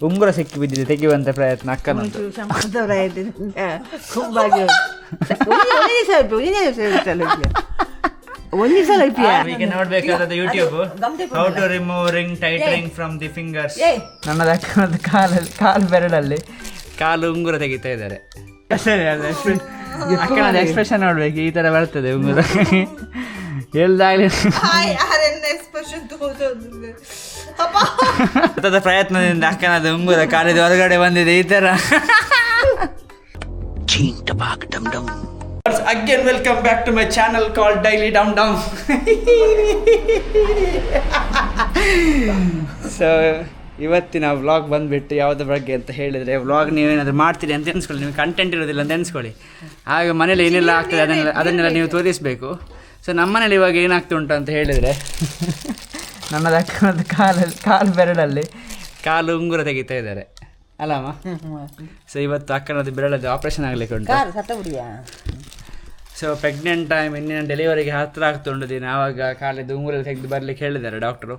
ಉಂಗುರ ಸಿಕ್ಕಿ ಬಿದ್ದಿದೆ, ತೆಗೆಯುವಂತ ಪ್ರಯತ್ನ ಅಕ್ಕನದ್ದು. ಈಗ ನೋಡ್ಬೇಕಾದ್ರೆ YouTube how to remove ring tight ring from the fingers. ನನ್ನದು ಅಕ್ಕನದ್ದು ಕಾಲು ಬೆರಳಲ್ಲಿ ಕಾಲು ಉಂಗುರ ತೆಗಿತಾ ಇದ್ದಾರೆ. ಅಕ್ಕನದ್ದು ಎಕ್ಸ್ಪ್ರೆಷನ್ ನೋಡ್ಬೇಕು, ಈ ತರ ಬರ್ತದೆ ಉಂಗುರ ಎಲ್ದಾಗ್ಲಿ ಪ್ರಯತ್ನದಿಂದ ಅಕ್ಕನದ ಉಂಗುರ ಕಾಲಿದ ಹೊರಗಡೆ ಬಂದಿದೆ ಈ ತರ. Again, welcome back to my channel called Daily Dum Dum. So ಇವತ್ತಿನ ವ್ಲಾಗ್ ಬಂದುಬಿಟ್ಟು ಯಾವುದ್ರ ಬಗ್ಗೆ ಅಂತ ಹೇಳಿದರೆ, ವ್ಲಾಗ್ ನೀವೇನಾದರೂ ಮಾಡ್ತೀರಿ ಅಂತ ಎನ್ಸ್ಕೊಳ್ಳಿ, ನಿಮಗೆ ಕಂಟೆಂಟ್ ಇರೋದಿಲ್ಲ ಅಂತ ಎನ್ಸ್ಕೊಳ್ಳಿ. ಆಗ ಮನೇಲಿ ಏನೆಲ್ಲ ಆಗ್ತದೆ ಅದನ್ನೆಲ್ಲ ನೀವು ತೋರಿಸಬೇಕು. ಸೊ ನಮ್ಮನೇಲಿ ಇವಾಗ ಏನಾಗ್ತಾ ಉಂಟು ಅಂತ ಹೇಳಿದರೆ, ನನ್ನದು ಅಕ್ಕನದ್ದು ಕಾಲು ಬೆರಳಲ್ಲಿ ಕಾಲು ಉಂಗುರ ತೆಗಿತಾ ಇದ್ದಾರೆ ಅಲ್ಲಮ್ಮ. ಸೊ ಇವತ್ತು ಅಕ್ಕನದ್ದು ಬೆರಳದ್ದು ಆಪ್ರೇಷನ್ ಆಗಲಿಕ್ಕೆ ಉಂಟು. ಸೊ ಪ್ರೆಗ್ನೆಂಟ್ ಟೈಮ್, ಇನ್ನಿನ ಡೆಲಿವರಿಗೆ ಹತ್ತಿರ ಆಗ್ತುಂಟು ದಿನ, ಆವಾಗ ಕಾಲಿದ್ದು ಉಂಗುರಲ್ಲಿ ತೆಗೆದು ಬರಲಿಕ್ಕೆ ಹೇಳಿದ್ದಾರೆ ಡಾಕ್ಟ್ರು.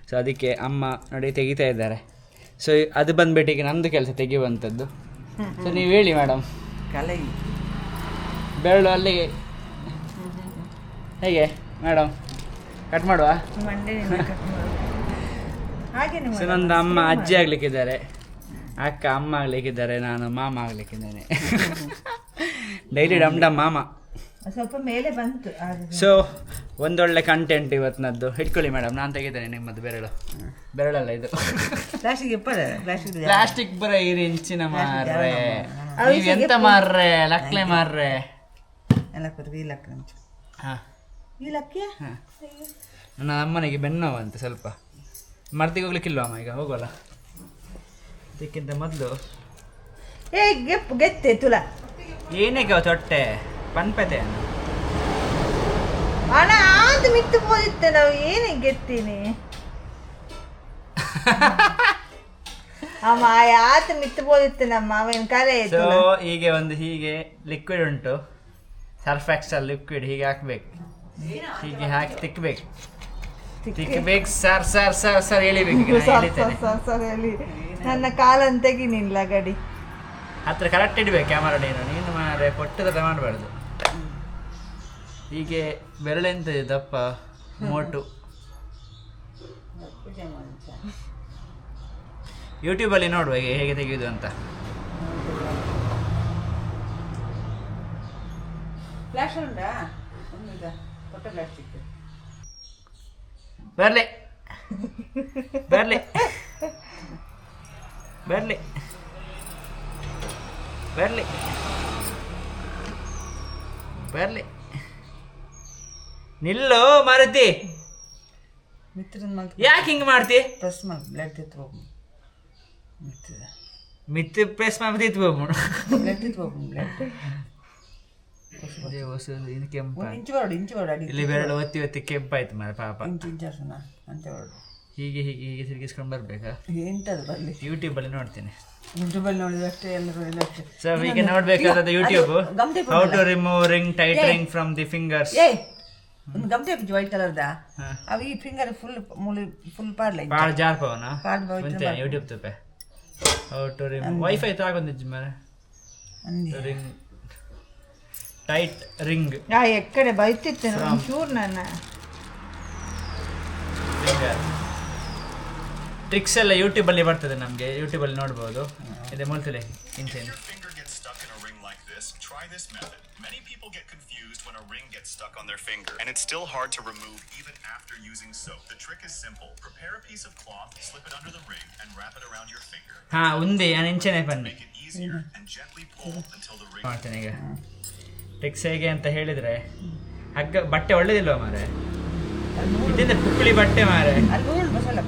ಸೊ ಅದಕ್ಕೆ ಅಮ್ಮ ನೋಡಿ ತೆಗಿತಾ ಇದ್ದಾರೆ. ಸೊ ಅದು ಬಂದುಬಿಟ್ಟು ಈಗ ನಮ್ಮದು ಕೆಲಸ ತೆಗೆಯುವಂಥದ್ದು. ಸೊ ನೀವು ಹೇಳಿ ಮೇಡಮ್, ಬೆರಳು ಅಲ್ಲಿಗೆ ಹೇಗೆ ಮೇಡಮ್ ಕಟ್ ಮಾಡುವ? ಸೊ ನಂದು ಅಮ್ಮ ಅಜ್ಜಿ ಆಗಲಿಕ್ಕಿದ್ದಾರೆ, ಅಕ್ಕ ಅಮ್ಮ ಆಗಲಿಕ್ಕಿದ್ದಾರೆ, ನಾನು ಮಾಮ ಆಗಲಿಕ್ಕಿದ್ದೇನೆ. ಡೈಲಿ ಡಮ್ ಡಮ್ ಮಾಮ. ಸ್ವಲ್ಪ ಮೇಲೆ ಬಂತು. ಸೊ ಒಂದೊಳ್ಳೆ ಕಂಟೆಂಟ್ ಇವತ್ತಿನದ್ದು. ಇಟ್ಕೊಳ್ಳಿ ಮೇಡಮ್, ನಾನು ತೆಗಿದ್ದೇನೆ ನಿಮ್ಮದು ಬೆರಳಲ್ಲ ಇದು ಪ್ಲಾಸ್ಟಿಕ್ ಬರ ಇರಿ ಇಂಚಿನ ಮಾರ್ರೆ. ನೀವು ಎಂತ ಮಾರ್ರೆ, ಲಕ್ಲೆ ಮಾರ್ರೆ. ನನ್ನ ಅಮ್ಮನಿಗೆ ಬೆನ್ನೋವಂತೆ ಸ್ವಲ್ಪ, ಮರ್ತಿಗೆ ಹೋಗ್ಲಿಕ್ಕಿಲ್ವ ಅಮ್ಮ? ಈಗ ಹೋಗೋಲ್ಲ, ಅದಕ್ಕಿಂತ ಮೊದಲು ಏನಕ್ಕೆ ತೊಟ್ಟೆ ಪನ್ಪತೆ ಹಣ ಅದು ಮಿತ್ತು ಹೋದಿತ್ತೆ. ನಾವು ಏನಿಗೆ ಗೆತ್ತೀನಿ ಅಮ್ಮ, ಆತ ಮಿತ್ತು ಹೋದಿತ್ತೆ ನಮ್ಮ ಅವನ ಕಲೆ. ಸೊ ಹೀಗೆ ಒಂದು ಹೀಗೆ ಲಿಕ್ವಿಡ್ ಉಂಟು, ಸರ್ಫ್ ಎಕ್ಸೆಲ್ ಲಿಕ್ವಿಡ್, ಹೀಗೆ ಹಾಕ್ಬೇಕು, ಹೀಗೆ ಹಾಕಿ ತಿಕ್ಕಬೇಕು ಸರ್ ಸರ್ ಸರ್ ಸರ್ ಎಳಿಬೇಕು. ನನ್ನ ಕಾಲನ್ನು ತೆಗಿನಿಲ್ಲ ಗಡಿ ಹತ್ರ ಕರೆಕ್ಟ್ ಇಡ್ಬೇಕು ಕ್ಯಾಮರಾ. ನೀನು ಮಾರೆ ಕೊಟ್ಟದ ಮಾಡಬಾರ್ದು. ಹೀಗೆ ಬೆರಳೆಂತ ದಪ್ಪ ಮೋಟು. ಯೂಟ್ಯೂಬಲ್ಲಿ ನೋಡುವ ಹೇಗೆ ತೆಗೆಯುವುದು ಅಂತ. ಬರ್ಲಿ ಬರ್ಲಿ ಬರ್ಲಿ ಬರ್ಲಿ ಬರ್ಲಿ ನಿಲ್ಲು ಮಾರುತಿ. ಯಾಕೆ ಹಿಂಗೆ ಮಾಡ್ತಿ? ಮಿತ್ ಪ್ರೆಸ್ ಮಾಡಿ ಇಲ್ಲಿ ಬೆರಳು ಒತ್ತಿ ಒತ್ತಿ ಕೆಂಪಾಯ್ತು ಮಾರ ಪಾಪ. ಹೀಗೆ ಹೀಗೆ ಹೀಗೆ ತಿರುಗಿಸ್ಕೊಂಡು ಬರ್ಬೇಕಾ? ಯೂಟ್ಯೂಬಲ್ಲಿ ನೋಡ್ತೀನಿ. ಸೊ ಈಗ ನೋಡ್ಬೇಕಾದ್ರೆ YouTube how to remove ring tight ring from the fingers. ಒಂದು ಗಮತೆ ವೈಟ್ ಕಲರ್ದ ಅವು ಈ ಫಿಂಗರ್ ಫುಲ್ ಫುಲ್ ಪಾಡ್ಲ ಪಾಡ್ ಜಾರ್ ಪವನ ಬಂತೆ ಯೂಟ್ಯೂಬ್ ತಪೆ ಹೌ ಟು ರಿಮೂವ್ ವೈಫೈ ತಾಗೊಂದಿಜ್ಜಿ ಮಾರೆ ರಿಂಗ್ ಟೈಟ್ ರಿಂಗ್ ಆ ಎಕ್ಕಡೆ ಬೈತಿತ್ತೆ ಚೂರ್ ನನ್ನ ಟ್ರಿಕ್ಸ್ ಎಲ್ಲ ಯೂಟ್ಯೂಬ್ ಅಲ್ಲಿ ಬರ್ತದೆ, ನಮಗೆ ಯೂಟ್ಯೂಬ್ ಅಲ್ಲಿ ನೋಡಬಹುದು. ಇದೆ ಮೂಲ್ತಲೆ ಇಂಚೇನು. Try this method. Many people get confused when a ring gets stuck on their finger, and it's still hard to remove even after using soap. The trick is simple. Prepare a piece of cloth, slip it under the ring, and wrap it around your finger. ಹಾ ಉಂದಿ ನಾನು ಇಂಚೆನೆ ಬನ್ನಿ. Make it easier and gently pull until the ring. ಮಾಡ್ತೇನೆ ಈಗ. Tricks ಹೇಗೆ ಅಂತ ಹೇಳಿದ್ರೆ, ಹಗ್ಗ ಬಟ್ಟೆ ಒಳ್ಳೇದಿಲ್ವಾ ಮಾರೆ? ಇದರಿಂದ ಪುಕ್ಕಳಿ ಬಟ್ಟೆ ಮಾರೆ. ಅಲ್ಲಿ ಮಸಾಲ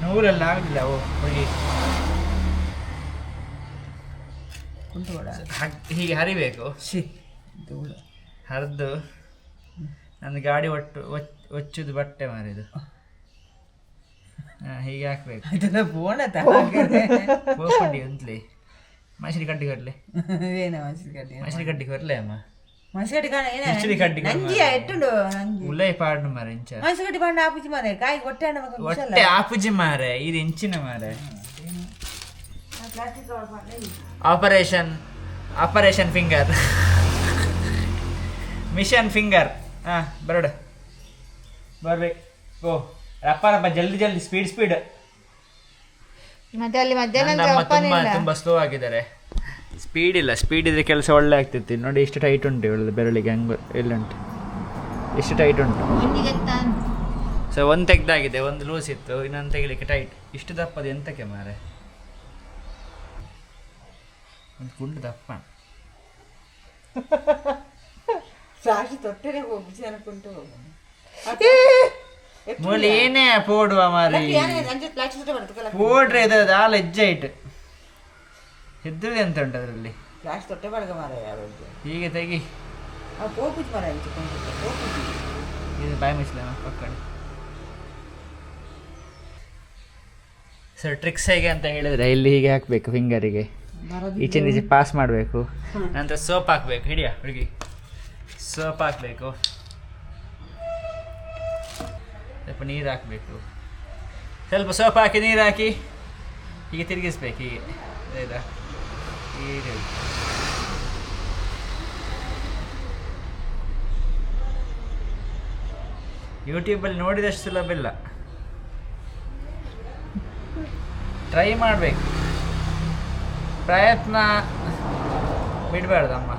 ನೂರೆಲ್ಲ ಆಗಲಿಲ್ಲ ಓ ಹೋಗಿ ಹೀಗೆ ಹರಿಬೇಕು. ಹರಿದು ನನ್ನ ಗಾಡಿ ಒಚ್ಚುದು ಬಟ್ಟೆ ಮಾರಿದು ಹೀಗೆ ಹಾಕ್ಬೇಕು. ಹೋಗ್ಕೊಂಡಿ ಅಂತಲಿ ಮೈಸೂರು ಕಡ್ಡಿ ಕೊಡ್ಲಿ, ಮೈಸೂರು ಕಡ್ಡಿ ಕೊಡ್ಲಿ ಅಮ್ಮ. ಮನಸ್ಸಿಗಟ್ಟಿ ಕಾಣ ಇಚ್ಚಡಿ ಕಡ್ಡಿ ನಂಜಿಯ ಎಟ್ಟುಂಡು ನಂಜಿ ಉಲ್ಲೈ ಪಾಡ್ನು ಮಾರೆ ಇಂಚ ಮನಸ್ಸಿಗಟ್ಟಿ ಪಾಂಡ ಆಪುಜಿ ಮಾರೆ ಕಾಯಿ ಹೊಟ್ಟೆ ಹಣ್ಣು ಮಗ ಹೊಟ್ಟೆ ಆಪುಜಿ ಮಾರೆ ಇದು ಇಂಚಿನ ಮಾರೆ ಆಪರೇಷನ್ ಫಿಂಗರ್ ಮಿಷನ್ ಫಿಂಗರ್ ಹಾಂ ಬರಡು ಬರ್ಬೇಕು ಓ ರಪ್ಪ ಜಲ್ದಿ ಸ್ಪೀಡ್ ಮತ್ತೆ ಅಲ್ಲಿ ಮಧ್ಯಾಹ್ನ ತುಂಬ ಸ್ಲೋ ಆಗಿದ್ದಾರೆ. ಸ್ಪೀಡ್ ಇದ್ರೆ ಕೆಲಸ ಒಳ್ಳೆ ಆಗ್ತೈತಿ. ನೋಡಿ ಎಷ್ಟು ಟೈಟ್ ಉಂಟು ಇವಳದು ಬೆರಳಿಗೆ, ಹಂಗೆ ಎಲ್ಲುಂಟು, ಎಷ್ಟು ಟೈಟ್ ಉಂಟು. ಸೊ ಒಂದು ತೆಗ್ದಾಗಿದೆ, ಒಂದು ಲೂಸ್ ಇತ್ತು, ಇನ್ನೊಂದು ತೆಗಿಲಿಕ್ಕೆ ಟೈಟ್. ಇಷ್ಟು ದಪ್ಪದು ಎಂತಕ್ಕೆ ಮಾರೆ, ಒಂದು ಗುಂಡು ದಪ್ಪ. ಸಾಕ್ಷಿ ತೊಟ್ಟರೆ ಹೋಗಿ ಅನ್ಕೊಂಡು ಮೂಲ ಏನೇ ಪೋಡುವ ಮಾರಿ ಪೋಡ್ರೆ ಇದು ಆಲ್ ಹೆಜ್ಜೆ ಎದ್ರದೆ ಅಂತ ಉಂಟು ಅದರಲ್ಲಿ. ಲಾಸ್ಟ್ ತೊಟ್ಟೆ ಬಡಗ ಮಾರ ಹೀಗೆ ತೆಗಿ ಪೋಪುಜಿ ಮಾರ ಇದು ಬಾಯಿ ಮುಚ್ಚಲ ಪಕ್ಕಡೆ. ಸರ್ ಟ್ರಿಕ್ಸ್ ಹೇಗೆ ಅಂತ ಹೇಳಿದ್ರೆ, ಇಲ್ಲಿ ಹೀಗೆ ಹಾಕಬೇಕು, ಫಿಂಗರಿಗೆ ಈಚೆ ಪಾಸ್ ಮಾಡಬೇಕು, ನಂತರ ಸೋಪ್ ಹಾಕಬೇಕು. ಹಿಡಿಯ ಹುಡುಗಿ, ಸೋಪ್ ಹಾಕಬೇಕು, ಸ್ವಲ್ಪ ನೀರು ಹಾಕಬೇಕು, ಸ್ವಲ್ಪ ಸೋಪ್ ಹಾಕಿ ನೀರು ಹಾಕಿ ಹೀಗೆ ತಿರುಗಿಸ್ಬೇಕು. ಹೀಗೆ ಆಯ್ತಾ, ಹೀಗೆ ಯೂಟ್ಯೂಬಲ್ಲಿ ನೋಡಿದಷ್ಟು ಸುಲಭ ಇಲ್ಲ, ಟ್ರೈ ಮಾಡಬೇಕು, ಪ್ರಯತ್ನ ಬಿಡಬಾರ್ದಮ್ಮ.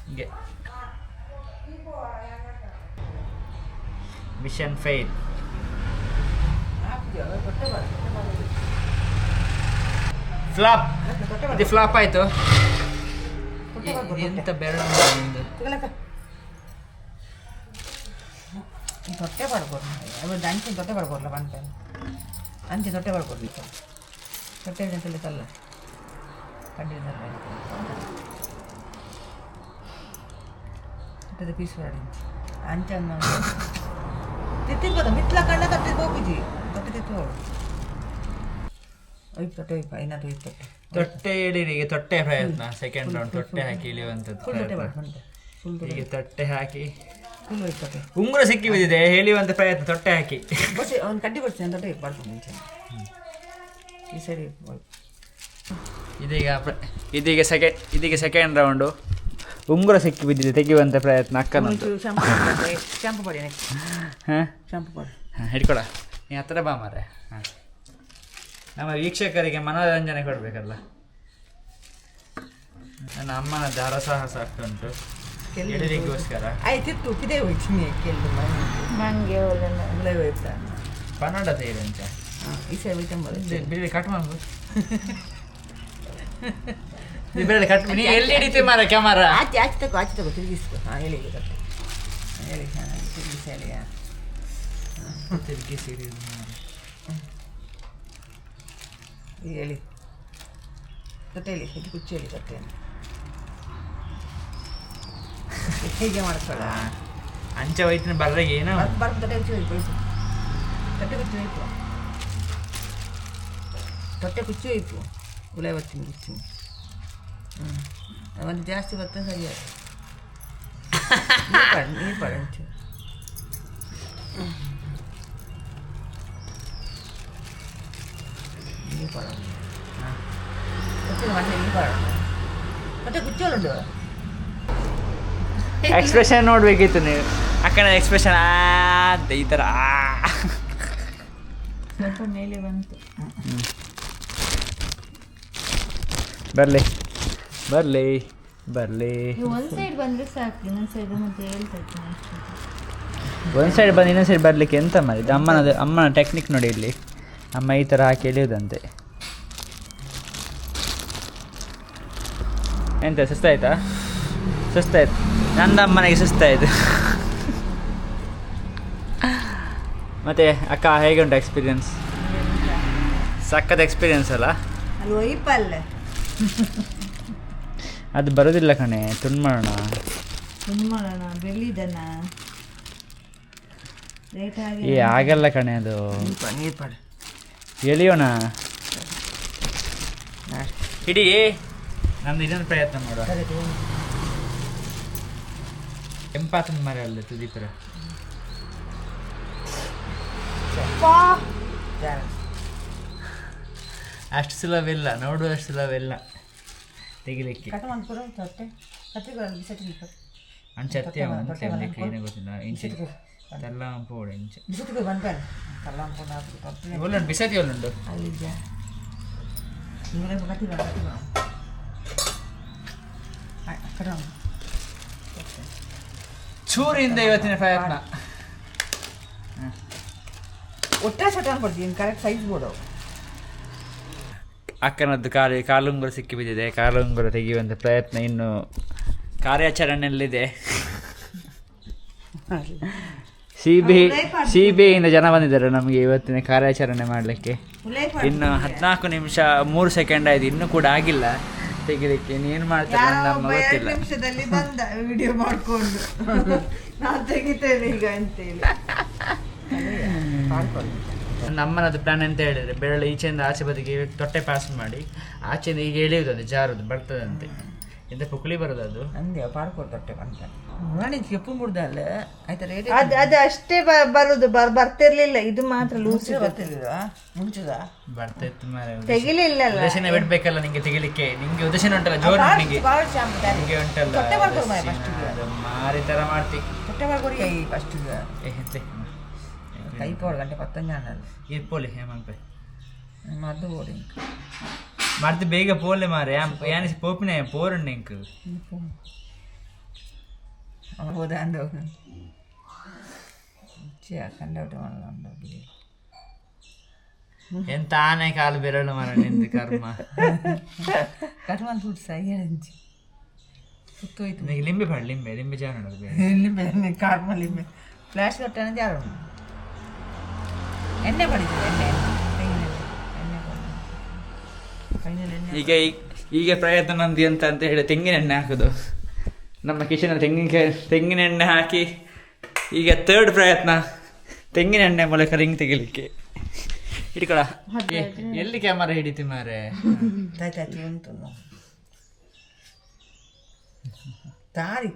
ಹೀಗೆ ಮಿಷನ್ ಫೇಲ್. ಫ್ಲಾಪ್, ಇದು ಫ್ಲಾಪ್ ಆಯಿತು. ಎಂತ ಬೆರಳು ತೊಟ್ಟೆ ಪಡ್ಬೋದು, ಅಂಚಿನ ತೊಟ್ಟೆ ಪಡ್ಬೋದಲ್ಲ ಬಂತ ಅಂಚೆ ತೊಟ್ಟೆ ಪಡ್ಬೋದು. ತೊಟ್ಟೆ ಅಂತಲ್ಲ ಕಡ್ಡಿಲ್ಲ ತೊಟ್ಟೆದ ಪೀಸ್ ಮಾಡಿ ಅಂಚನ್ನು ತಿತ್ತಿರ್ಬೋದು. ಮಿತ್ಲ ಕಣ್ಣ ತೊಟ್ಟೆ ಹೋಗಿಜಿ ತೊಟ್ಟೆ ತಿತ್ತೋಳು ಒಯ್ದು ತೊಟ್ಟೆ ಒಯ್ಪ ಏನಾದ್ರು ಒಯ್ದು ತೊಟ್ಟೆ ತೊಟ್ಟೆ ಇಡೀರಿಗೆ ತೊಟ್ಟೆ ಪ್ರಯತ್ನ. ಸೆಕೆಂಡ್ ರೌಂಡ್ ತೊಟ್ಟೆ ಹಾಕಿ ಇಳಿಯುವಂಥದ್ದು. ಹೀಗೆ ತೊಟ್ಟೆ ಹಾಕಿ ಫುಲ್ ಒಯ್ದು ತೊಟ್ಟೆ ಉಂಗುರ ಸಿಕ್ಕಿ ಬಿದ್ದಿದೆ, ಹೇಳಿಯುವಂಥ ಪ್ರಯತ್ನ. ತೊಟ್ಟೆ ಹಾಕಿ ಬಸ್ ಒಂದು ಕಡ್ಡಿ ಬರ್ತೀನಿ ತೊಟ್ಟೆ ಬರ್ತೀನಿ ಮುಂಚೆ ಈ ಸೈಡ್ ಇದೀಗ ಸೆಕೆಂಡ್ ರೌಂಡು. ಉಂಗುರ ಸಿಕ್ಕಿ ಬಿದ್ದಿದೆ, ತೆಗೆಯುವಂಥ ಪ್ರಯತ್ನ. ಅಕ್ಕನಂತೂ ಶಾಂಪು ಪಡಿ ನೆಕ್ಸ್ಟ್. ಹಾಂ ಶಾಂಪು ಪಡಿ ಹಿಡ್ಕೊಡ, ನೀ ಹತ್ತಿರ ಬಾ ಮಾರೆ. ಹಾಂ, ನಮ್ಮ ವೀಕ್ಷಕರಿಗೆ ಮನೋರಂಜನೆ ಕೊಡಬೇಕಲ್ಲ. ನನ್ನ ಅಮ್ಮನ ಹರಸಾಹಸ ಆಗ್ತುಂಟು ಎಡರಿಗೋಸ್ಕರ. ಆಯ್ತಿತ್ತು ಕಿದೆ ಹೋಯ್ತೀನಿ ಕೆಲ್ಲು ಮಂಗೆ ಒಳ್ಳೆ ಹೋಯ್ತಾ ಪನ್ನಡ ತೇರಂಚ ಈ ಸೈ ಹೋಯ್ತಂಬ ಬಿಡಿ ಕಟ್ ಮಾಡ್ಬೋದು. ಬೇರೆ ಕಟ್ ನೀ ಎಲ್ಲಿ ಹಿಡಿತೀವಿ ಮಾರ ಕ್ಯಾಮರಾ? ಆಚೆ ತಗೋ ತಿರುಗಿಸ್ಕೊ. ಹಾಂ ಹೇಳಿ ಹೇಳಿ ಹಾಂ ತಿರುಗಿಸಿ ಹೇಳಿಯ ತಿರುಗಿಸಿ ಹೇಳಿ ತೊಟ್ಟೆ ಹೇಳಿ ಇದು ಕುಚ್ಚಿ ಹೇಳಿ ತೊಟ್ಟೆಯನ್ನು ಹೀಗೆ ಮಾಡ್ಕೊಳ್ಳ. ಅಂಚೆ ಹೋಯ್ತೀನಿ ಬರ್ರಿಗೆ ಏನು ಬರ್ದು ತೊಟ್ಟೆ ಕುಚ್ಚಿ ಹೋಯ್ತು ತೊಟ್ಟೆ ಕುಚ್ಚಿ ಹೋಯ್ತು ತೊಟ್ಟೆ ಕುಚ್ಚಿ ಹೋಯ್ತು ಉಲಾಯ್ ಬರ್ತೀನಿ ಕುಚ್ಚಿ. ಒಂದು ಜಾಸ್ತಿ ಬರ್ತದೆ ಸರಿಯಾಗಿ ನೀರು ಪಡ ಒಂಚೂರು ನೀರು ಪಡ ಮತ್ತೆ ನೀರು ಪಡ ಮತ್ತೆ ಕುಚ್ಚೋಲುಂಟು. ಎಕ್ಸ್ಪ್ರೆಷನ್ ನೋಡ್ಬೇಕಿತ್ತು ನೀವು, ಅಕ್ಕನ ಎಕ್ಸ್ಪ್ರೆಷನ್ ಅಂತ ಈ ಥರ ಸ್ವಲ್ಪ ಮೇಲೆ ಬಂತು. ಬರಲಿ ಬರಲಿ ಬರಲಿ. ಒಂದು ಸೈಡ್ ಬಂದರೆ ಸಾಕು, ಇನ್ನೊಂದು ಸೈಡ್ ಮತ್ತೆ ಹೇಳ್ತೈತೆ. ಒಂದು ಸೈಡ್ ಬಂದು ಇನ್ನೊಂದು ಸೈಡ್ ಬರಲಿಕ್ಕೆ ಎಂತ ಮಾಡಿದ್ದು? ಅಮ್ಮನ ಟೆಕ್ನಿಕ್ ನೋಡಿ, ಇಲ್ಲಿ ಅಮ್ಮ ಈ ಥರ ಹಾಕಿ ಎಳೆಯೋದಂತೆ. ಎಂತ ಸುಸ್ತಾಯ್ತಾ? ಸುಸ್ತಾಯ್ತು, ನಂದಮ್ಮನಿಗೆ ಸುಸ್ತಾಯಿತು. ಮತ್ತು ಅಕ್ಕ ಹೇಗೆ ಉಂಟು ಎಕ್ಸ್ಪೀರಿಯನ್ಸ್? ಸಕ್ಕದ ಎಕ್ಸ್ಪೀರಿಯನ್ಸ್ ಅಲ್ಲ? ಅಲ್ಲಿ ಒಯ್ಪಲ್ಲ ಅದು ಬರೋದಿಲ್ಲ ಕಣೆ, ತುಂಡು ಮಾಡೋಣ ಬೆಳ್ಳಿದನ್ನ ಆಗಲ್ಲ ಕಣೆ, ಅದು ನೀರು ಪಡ ಎಳಿಯೋಣ. ಹಿಡಿ. ನಮ್ದು ಇನ್ನೊಂದು ಪ್ರಯತ್ನ ಮಾಡುವ. ಕೆಂಪಾತನ ಮರ ಅಲ್ಲ ತುದೀಪುರ. ಅಷ್ಟು ಸುಲಭವಿಲ್ಲ, ನೋಡುವಷ್ಟು ಸುಲಭವಿಲ್ಲ ತೆಗಿಲಿಕ್ಕೆ. ಅಂಚತ್ತೆ ಏನೇ ಗೊತ್ತಿಲ್ಲ. ಇಂಚೆ ತಲ್ಲಂಪು ಇಂಚೆ ಒಳ್ಳುಂಟು, ಬಿಸತಿ ಒಳ್ಳುಂಟು. ಚೂರಿಂದ ಇವತ್ತಿನ ಪ್ರಯತ್ನ. ಒಟ್ಟೆ ಸಟನ್ ಕೊಡ್ತೀನಿ, ಕರೆಕ್ಟ್ ಸೈಜ್ ಬೋರ್ಡು. ಅಕ್ಕನದ್ದು ಕಾಲುಂಗುರ ಸಿಕ್ಕಿ ಬಿದ್ದಿದೆ. ಕಾಲುಂಗುರ ತೆಗೆಯುವಂಥ ಪ್ರಯತ್ನ ಇನ್ನು ಕಾರ್ಯಾಚರಣೆಯಲ್ಲಿದೆ. CBIಯಿಂದ ಜನ ಬಂದಿದ್ದಾರೆ ನಮಗೆ ಇವತ್ತಿನ ಕಾರ್ಯಾಚರಣೆ ಮಾಡಲಿಕ್ಕೆ. ಇನ್ನು 14 ನಿಮಿಷ 3 ಸೆಕೆಂಡ್ ಆಯ್ತು, ಇನ್ನೂ ಕೂಡ ಆಗಿಲ್ಲ ತೆಗಿಲಿಕ್ಕೆ. ಏನು ಮಾಡ್ತಾರೆ ನಮ್ಮ ಗೊತ್ತಿಲ್ಲ. ನಿಮಿಷದಲ್ಲಿ ಬಂದ ವಿಡಿಯೋ ಮಾಡ್ಕೊಂಡು ನಾನು ತೆಗಿತೇನೆ ಈಗ ಅಂತೇಳಿ. ನಮ್ಮನದು ಪ್ಲಾನ್ ಅಂತ ಹೇಳಿದ್ರೆ ಬೆರಳು ಈಚೆಯಿಂದ ಆಚೆ ಬದಿಗೆ ತೊಟ್ಟೆ ಪಾಸ್ ಮಾಡಿ ಆಚೆಯಿಂದ ಈಗ ಎಳೆಯುವುದು, ಅದು ಜಾರುದು ಬರ್ತದಂತೆ. ಎಂತ ಪುಕ್ಳಿ ಬರೋದು ಅದು ಅಂದೆ ಪಾರ್ಕೋಡ್ ತೊಟ್ಟೆ ಅಂತ ನೋಡಿ. ಎಪ್ಪು ಮುಡ್ದಲ್ಲ ಆಯ್ತಾ, ಅದು ಅಷ್ಟೇ ಬರುದು, ಬರ್ತಿರ್ಲಿಲ್ಲ. ಇದು ಮಾತ್ರ ಲೂಸ್ ಬರ್ತಿರ್ಲಿಲ್ಲ, ಮುಂಚದ ಬರ್ತಾ ಇತ್ತು ಮಾರೆ. ತೆಗಿಲಿಲ್ಲ, ಉದರ್ಶನ ಬಿಡ್ಬೇಕಲ್ಲ ನಿಂಗೆ ತೆಗಿಲಿಕ್ಕೆ. ನಿಂಗೆ ಉದರ್ಶನ ಉಂಟಲ್ಲ ಜೋರು, ನಿಂಗೆ ಉಂಟಲ್ಲ ಮಾರಿ ತರ ಮಾಡ್ತಿ. ತೊಟ್ಟೆ ಮಾಡ್ಕೊಡಿ ಫಸ್ಟ್ ಕೈ ಪೋಡ್ ಗಂಟೆ 15 ಇರ್ಪೋಲಿ ಹೇಮಂಪೆ ಮದ್ದು ಓಡಿ ಮಾಡ್ತಿ ಬೇಗ ಪೋಲೆ ಮಾರೆ. ಯಾನಿಸಿ ಪೋಪಿನ ಪೋರುಂಡು ಇಂಕ್ ಹೋದ ಅಂದ ಕಂಡೌಟ್ ಮಾಡಲ್ಲ. ಎಂತ ಆನೆ ಕಾಲು ಬೆರಳು ಮರ ನಿಂದು ಕರ್ಮ. ಕಟ್ಮನ್ ಫುಡ್ ಸೈಯಂಚಿ ಸುತ್ತೋಯ್ತು. ನಿನಗೆ ಲಿಂಬೆ ಪಾಡು, ಲಿಂಬೆ ಜಾರ ನೋಡೋದು. ಲಿಂಬೆ ಕಾರ್ಮ ಲಿಂಬೆ ಫ್ಲಾಶ್ ಕಟ್ಟಣ ಜಾರ ಎಣ್ಣೆ ಪಡಿತದೆ. ಈಗ ಈಗ ಪ್ರಯತ್ನ ನಂದು ಅಂತ ಹೇಳಿ ತೆಂಗಿನ ಎಣ್ಣೆ ಹಾಕೋದು. ನಮ್ಮ ಕಿಚನಲ್ಲಿ ತೆಂಗಿನ ಎಣ್ಣೆ ಹಾಕಿ ಈಗ 3rd ಪ್ರಯತ್ನ ತೆಂಗಿನ ಎಣ್ಣೆ ಮೂಲಕ ರಿಂಗ್ ತೆಗಿಲಿಕ್ಕೆ. ಹಿಡ್ಕೊಳ. ಎಲ್ಲಿ ಕ್ಯಾಮರಾ ಹಿಡಿತಿ ಮಾರೆ? ಉಂಟು ತಾರಿ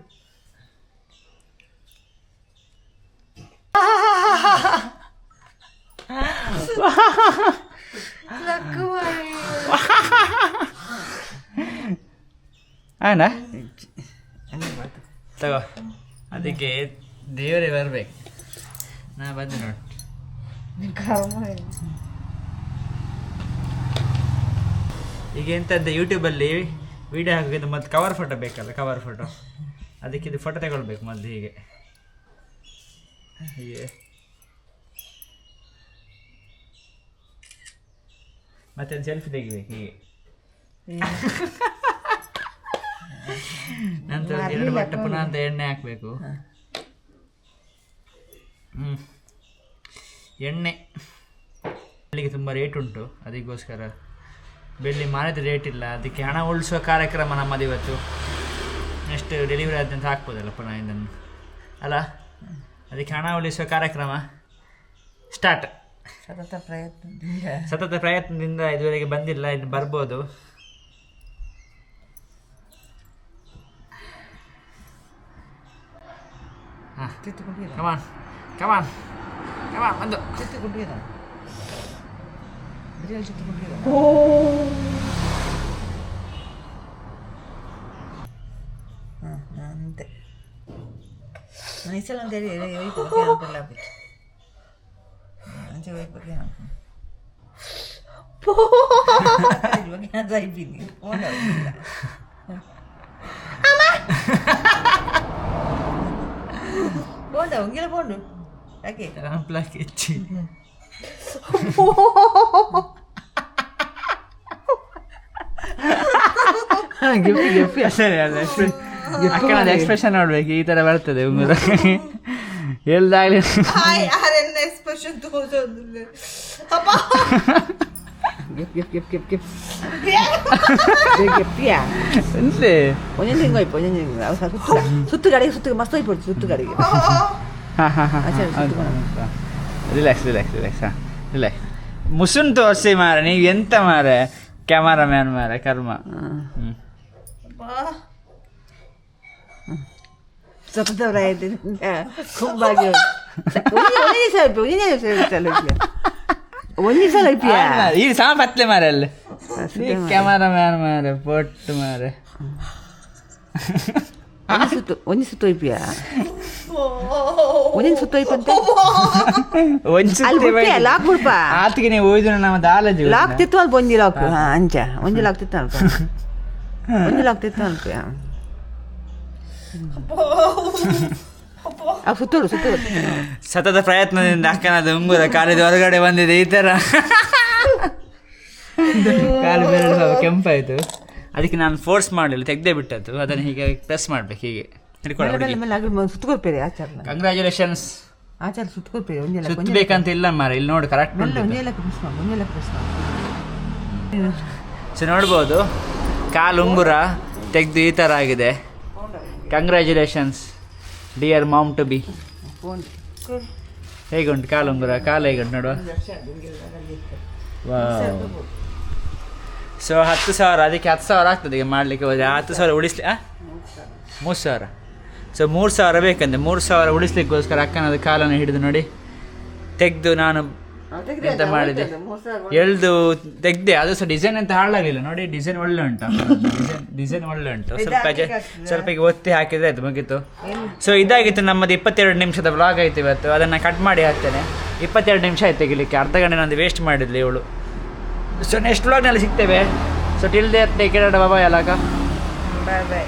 ಆನ ತಗೋ. ಅದಕ್ಕೆ ದೇವರೇ ಬರ್ಬೇಕು. ನಾ ಬಂದೆ ನೋಡಿ. ಈಗ ಎಂತಂದ್ರೆ ಯೂಟ್ಯೂಬಲ್ಲಿ ವಿಡಿಯೋ ಹಾಕೋದು ಮತ್ತು ಕವರ್ ಫೋಟೋ ಬೇಕಲ್ಲ, ಕವರ್ ಫೋಟೋ. ಅದಕ್ಕೆ ಇದು ಫೋಟೋ ತಗೊಳ್ಬೇಕು ಮೊದಲು. ಹೀಗೆ ಮತ್ತೆ ಸೆಲ್ಫಿ ತೆಗಿಬೇಕು ಹೀಗೆ. ನಂತರ 2 ಬಟ್ಟೆ ಪುನಃ ಅಂತ ಎಣ್ಣೆ ಹಾಕಬೇಕು. ಎಣ್ಣೆ ಬೆಳ್ಳಿಗೆ ತುಂಬ ರೇಟ್ ಉಂಟು, ಅದಕ್ಕೋಸ್ಕರ ಬೆಳ್ಳಿ ಮಾರಿದ ರೇಟ್ ಇಲ್ಲ. ಅದಕ್ಕೆ ಹಣ ಉಳಿಸುವ ಕಾರ್ಯಕ್ರಮ ನಮ್ಮದು ಇವತ್ತು. ನೆಕ್ಸ್ಟ್ ಡೆಲಿವರಿ ಆದಂತ ಹಾಕ್ಬೋದಲ್ಲ ಪುನಃ ಇದನ್ನು ಅಲ್ಲ. ಅದಕ್ಕೆ ಹಣ ಉಳಿಸುವ ಕಾರ್ಯಕ್ರಮ ಸ್ಟಾರ್ಟ್. ಸತತ ಪ್ರಯತ್ನದಿಂದ ಇದುವರೆಗೆ ಬಂದಿಲ್ಲ, ಇನ್ನು ಬರ್ಬೋದು. ಹಾಂ ಕಮಾನ್ ಕಮಾನ್ ಕಮಾನ್ ಬಂದು ಅಂತೆ ಮೈಸಲ್ಲ ಅಂತೇಳಿ ಅಂಚೆ ವೈಪಕ್ಕೆ అయిపోయింది పోండా ఉంగిల పోండు ಯಾಕೆ ರಾಂಪ್ಲಾಕ್ ಹೆಚ್ಚಿ ಗಿಫ್ಟಿ ಸರಿ ಅಲ್ಲ ಅಕ್ಕನದು ಎಕ್ಸ್ಪ್ರೆಷನ್ ನೋಡ್ಬೇಕು, ಈ ಥರ ಬರ್ತದೆ ಉಂಗುರ ಎಲ್ದಾಗಲಿ ಎಕ್ಸ್ಪ್ರೆಷನ್ ತೋರಿಸೋದಿಲ್ಲ. ಸುತ್ತು ಗಾಡಿಗೆ ಸುತ್ತು ಮಸ್ತ್ ಹೋಗ್ಬಿಡ್ತು. ಸುತ್ತು ಗಾಡಿಗೆ ರಿಲ್ಯಾಕ್ಸ್ ರಿಲ್ಯಾಕ್ಸ್ ರಿಲ್ಯಾಕ್ಸ್ ಹಾಂ ರಿಲ್ಯಾಕ್ಸ್. ಮುಸುನ್ ತೋರಿಸಿ ಮಾರ ನೀವು ಎಂತ ಮಾರ ಕ್ಯಾಮರಾಮ್ಯಾನ್ ಮಾರೆ ಕರ್ಮ. स्वतः खूप भाजी ಒಂದೇ ಸಲ ಈಗ ಸಹ ಪತ್ಲೆ ಮಾರೆ ಅಲ್ಲಿ ಕ್ಯಾಮರಾಮ್ಯಾನ್ ಮಾರೆ ಪೊಟ್ಟು ಮಾರೆ ಒಂದೇ ಸುತ್ತು ಐಪಿಯ ಒಂದೇ ಸುತ್ತು ಐಪಂತ ಲಾಕ್ ಬಿಡ್ಪ ಆತಿಗೆ ನೀವು ಹೋಯ್ದು ನಮ್ಮ ದಾಲಜಿ ಲಾಕ್ ತಿತ್ತು ಅಲ್ಪ ಒಂಜಿ ಲಾಕ್ ಅಂಚ ಒಂಜಿ ಲಾಕ್ ತಿತ್ತು ಅಲ್ಪ ಒಂಜಿ ಲಾಕ್ ತಿತ್ತು ಅಲ್ಪ ಸುತ್ತೋಡು ಸುತ್ತೋಡು ಸತತ ಪ್ರಯತ್ನದಿಂದ ಅಕ್ಕನದ ಉಂಗುರ ಕಾಲಿದ ಹೊರಗಡೆ ಬಂದಿದೆ ಈ ಥರ ಕಾಲು ಬೆರಳು ಕೆಂಪಾಯಿತು. ಅದಕ್ಕೆ ನಾನು ಫೋರ್ಸ್ ಮಾಡಲಿಲ್ಲ, ತೆಗೆದೇ ಬಿಟ್ಟದ್ದು. ಅದನ್ನು ಹೀಗೆ ಪ್ರೆಸ್ ಮಾಡ್ಬೇಕು, ಹೀಗೆ ಹಿಡ್ಕೊಂಡು ಸುತ್ತಕೊಳ್ಪೇರಿ ಆಚಾರ. ಕಂಗ್ರ್ಯಾಚುಲೇಷನ್ಸ್ ಆಚಾರ ಸುತ್ತಕೊಳ್ಪೇರಿ ಒಂಜೆಲ್ಲ ಸುತ್ತಬೇಕಂತ ಇಲ್ಲ ಮಾರ, ಇಲ್ಲಿ ನೋಡಿ ಕರೆಕ್ಟ್ ಉಂಟು. ಒಂಜೆಲ್ಲ ಪ್ರೆಸ್ ಸೊ ನೋಡ್ಬೋದು ಕಾಲು ಉಂಗುರ ತೆಗೆದು ಈ ಥರ ಆಗಿದೆ. Congratulations dear mom to be. ಹೇಗುಂಟು ಕಾಲು ಉಂಗುರ? ಕಾಲು ಹೇಗುಂಟು ನೋಡುವ. ಸೊ 10,000, ಅದಕ್ಕೆ 10,000 ಆಗ್ತದೆ ಈಗ ಮಾಡಲಿಕ್ಕೆ ಹೋದರೆ. 10,000 ಉಳಿಸ್ಲಿ 3,000. ಸೊ 3,000 ಬೇಕಂದ್ರೆ 3,000 ಉಳಿಸ್ಲಿಕ್ಕೋಸ್ಕರ ಅಕ್ಕನದು ಕಾಲನ್ನು ಹಿಡಿದು ನೋಡಿ ತೆಗೆದು ನಾನು ಎಂತ ಮಾಡಿದೆ, ಎಳ್ದು ತೆಗ್ದೆ. ಅದು ಸಹ ಡಿಸೈನ್ ಅಂತ ಹಾಳಾಗಲಿಲ್ಲ ನೋಡಿ, ಡಿಸೈನ್ ಒಳ್ಳೆ ಉಂಟು, ಡಿಸೈನ್ ಒಳ್ಳೆ ಉಂಟು. ಸ್ವಲ್ಪ ಈಗ ಒತ್ತಿ ಹಾಕಿದ್ರೆ ಆಯ್ತು, ಮುಗೀತು. ಸೊ ಇದಾಗಿತ್ತು ನಮ್ಮದು 22 ನಿಮಿಷದ ವ್ಲಾಗ್ ಆಯ್ತು ಇವತ್ತು. ಅದನ್ನು ಕಟ್ ಮಾಡಿ ಹಾಕ್ತೇನೆ. 22 ನಿಮಿಷ ಆಯ್ತು ತೆಗಿಲಿಕ್ಕೆ, ಅರ್ಧ ಗಂಟೆ ನಂದು ವೇಸ್ಟ್ ಮಾಡಿದ್ಲಿ ಇವಳು. ಸೊ ನೆಕ್ಸ್ಟ್ ವ್ಲಾಗ್ನಲ್ಲಿ ಸಿಗ್ತೇವೆ. So till there take care, bye ಅಲಾಗ. ಬಾಯ್ ಬಾಯ್.